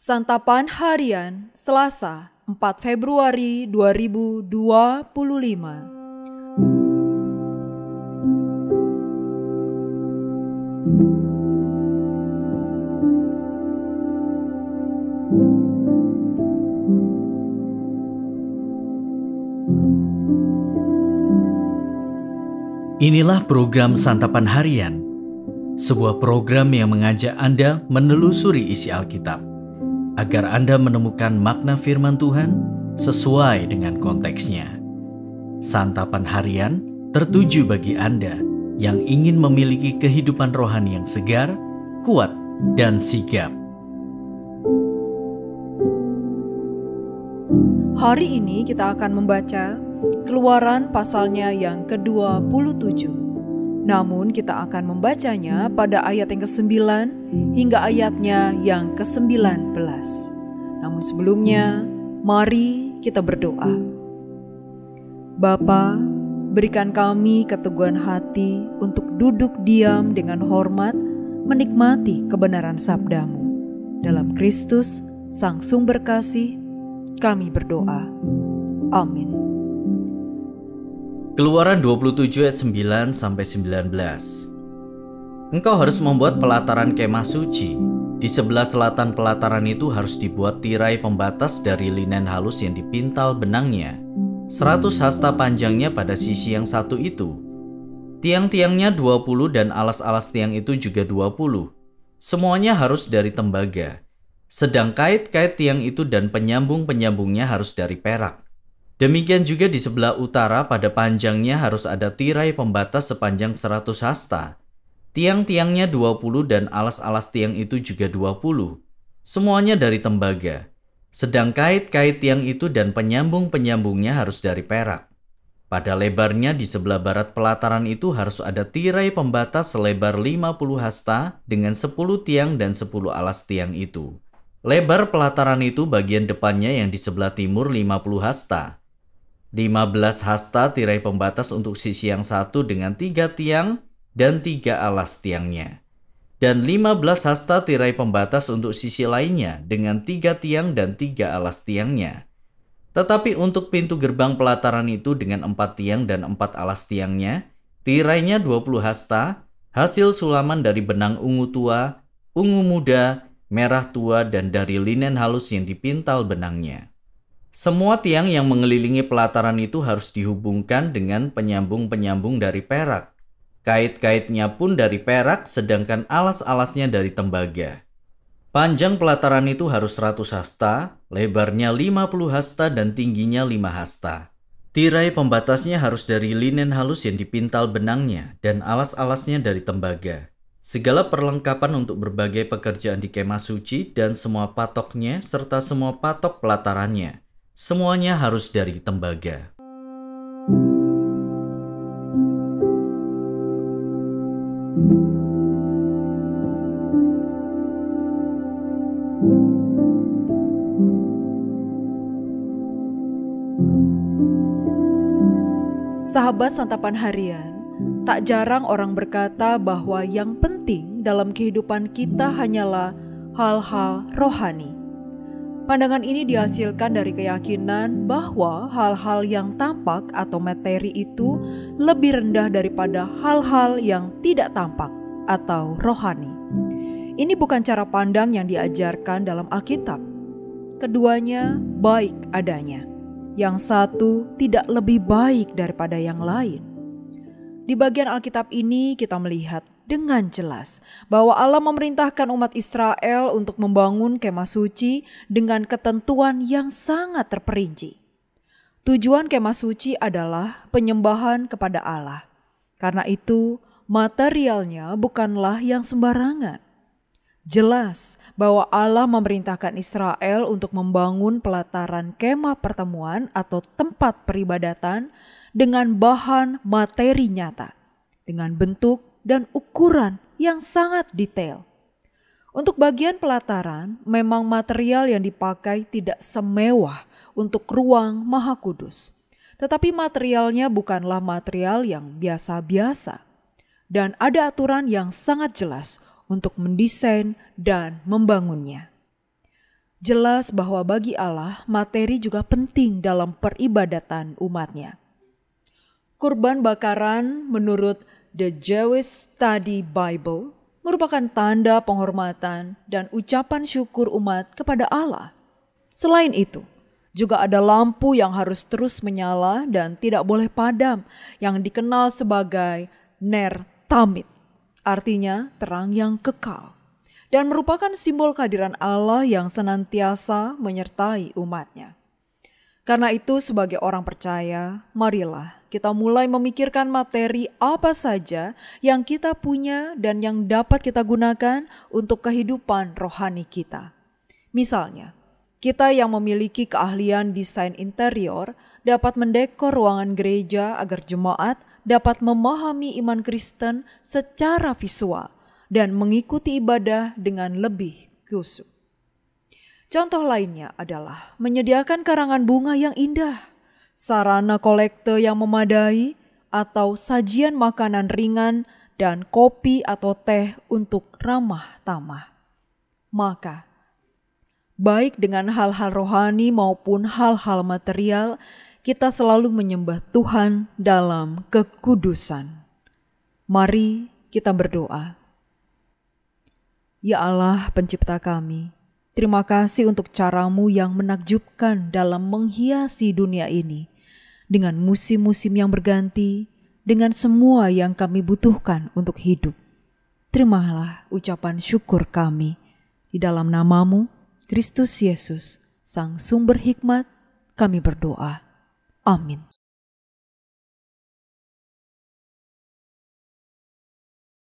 Santapan Harian Selasa 4 Februari 2025. Inilah program Santapan Harian, sebuah program yang mengajak Anda menelusuri isi Alkitab, agar Anda menemukan makna firman Tuhan sesuai dengan konteksnya. Santapan Harian tertuju bagi Anda yang ingin memiliki kehidupan rohani yang segar, kuat, dan sigap. Hari ini kita akan membaca Keluaran pasalnya yang ke-27. Namun kita akan membacanya pada ayat yang ke-9 hingga ayatnya yang ke-19. Namun sebelumnya, mari kita berdoa. Bapa, berikan kami keteguhan hati untuk duduk diam dengan hormat, menikmati kebenaran sabda-Mu. Dalam Kristus, Sang Sumber Kasih, kami berdoa. Amin. Keluaran 27 ayat 9-19. Engkau harus membuat pelataran kemah suci. Di sebelah selatan pelataran itu harus dibuat tirai pembatas dari linen halus yang dipintal benangnya. 100 hasta panjangnya pada sisi yang satu itu. Tiang-tiangnya 20 dan alas-alas tiang itu juga 20. Semuanya harus dari tembaga. Sedang kait-kait tiang itu dan penyambung-penyambungnya harus dari perak. Demikian juga di sebelah utara pada panjangnya harus ada tirai pembatas sepanjang 100 hasta. Tiang-tiangnya 20 dan alas-alas tiang itu juga 20. Semuanya dari tembaga. Sedang kait-kait tiang itu dan penyambung-penyambungnya harus dari perak. Pada lebarnya di sebelah barat pelataran itu harus ada tirai pembatas selebar 50 hasta dengan 10 tiang dan 10 alas tiang itu. Lebar pelataran itu bagian depannya yang di sebelah timur 50 hasta. 15 hasta tirai pembatas untuk sisi yang satu dengan 3 tiang dan 3 alas tiangnya. Dan 15 hasta tirai pembatas untuk sisi lainnya dengan 3 tiang dan 3 alas tiangnya. Tetapi untuk pintu gerbang pelataran itu dengan 4 tiang dan 4 alas tiangnya, tirainya 20 hasta, hasil sulaman dari benang ungu tua, ungu muda, merah tua dan dari linen halus yang dipintal benangnya. Semua tiang yang mengelilingi pelataran itu harus dihubungkan dengan penyambung-penyambung dari perak. Kait-kaitnya pun dari perak, sedangkan alas-alasnya dari tembaga. Panjang pelataran itu harus 100 hasta, lebarnya 50 hasta dan tingginya 5 hasta. Tirai pembatasnya harus dari linen halus yang dipintal benangnya dan alas-alasnya dari tembaga. Segala perlengkapan untuk berbagai pekerjaan di kemah suci dan semua patoknya serta semua patok pelatarannya. Semuanya harus dari tembaga. Sahabat Santapan Harian, tak jarang orang berkata bahwa yang penting dalam kehidupan kita hanyalah hal-hal rohani. Pandangan ini dihasilkan dari keyakinan bahwa hal-hal yang tampak atau materi itu lebih rendah daripada hal-hal yang tidak tampak atau rohani. Ini bukan cara pandang yang diajarkan dalam Alkitab. Keduanya baik adanya. Yang satu tidak lebih baik daripada yang lain. Di bagian Alkitab ini kita melihat dengan jelas bahwa Allah memerintahkan umat Israel untuk membangun kemah suci dengan ketentuan yang sangat terperinci. Tujuan kemah suci adalah penyembahan kepada Allah. Karena itu, materialnya bukanlah yang sembarangan. Jelas bahwa Allah memerintahkan Israel untuk membangun pelataran kemah pertemuan atau tempat peribadatan dengan bahan materi nyata, dengan bentuk dan ukuran yang sangat detail. Untuk bagian pelataran, memang material yang dipakai tidak semewah untuk ruang Maha Kudus. Tetapi materialnya bukanlah material yang biasa-biasa. Dan ada aturan yang sangat jelas untuk mendesain dan membangunnya. Jelas bahwa bagi Allah, materi juga penting dalam peribadatan umatnya. Kurban bakaran menurut The Jewish Study Bible merupakan tanda penghormatan dan ucapan syukur umat kepada Allah. Selain itu, juga ada lampu yang harus terus menyala dan tidak boleh padam yang dikenal sebagai ner tamid, artinya terang yang kekal, dan merupakan simbol kehadiran Allah yang senantiasa menyertai umatnya. Karena itu sebagai orang percaya, marilah kita mulai memikirkan materi apa saja yang kita punya dan yang dapat kita gunakan untuk kehidupan rohani kita. Misalnya, kita yang memiliki keahlian desain interior dapat mendekor ruangan gereja agar jemaat dapat memahami iman Kristen secara visual dan mengikuti ibadah dengan lebih khusyuk. Contoh lainnya adalah menyediakan karangan bunga yang indah, sarana kolekte yang memadai, atau sajian makanan ringan dan kopi atau teh untuk ramah tamah. Maka, baik dengan hal-hal rohani maupun hal-hal material, kita selalu menyembah Tuhan dalam kekudusan. Mari kita berdoa. Ya Allah, Pencipta kami, terima kasih untuk cara-Mu yang menakjubkan dalam menghiasi dunia ini dengan musim-musim yang berganti, dengan semua yang kami butuhkan untuk hidup. Terimalah ucapan syukur kami. Di dalam nama-Mu, Kristus Yesus, Sang Sumber Hikmat, kami berdoa. Amin.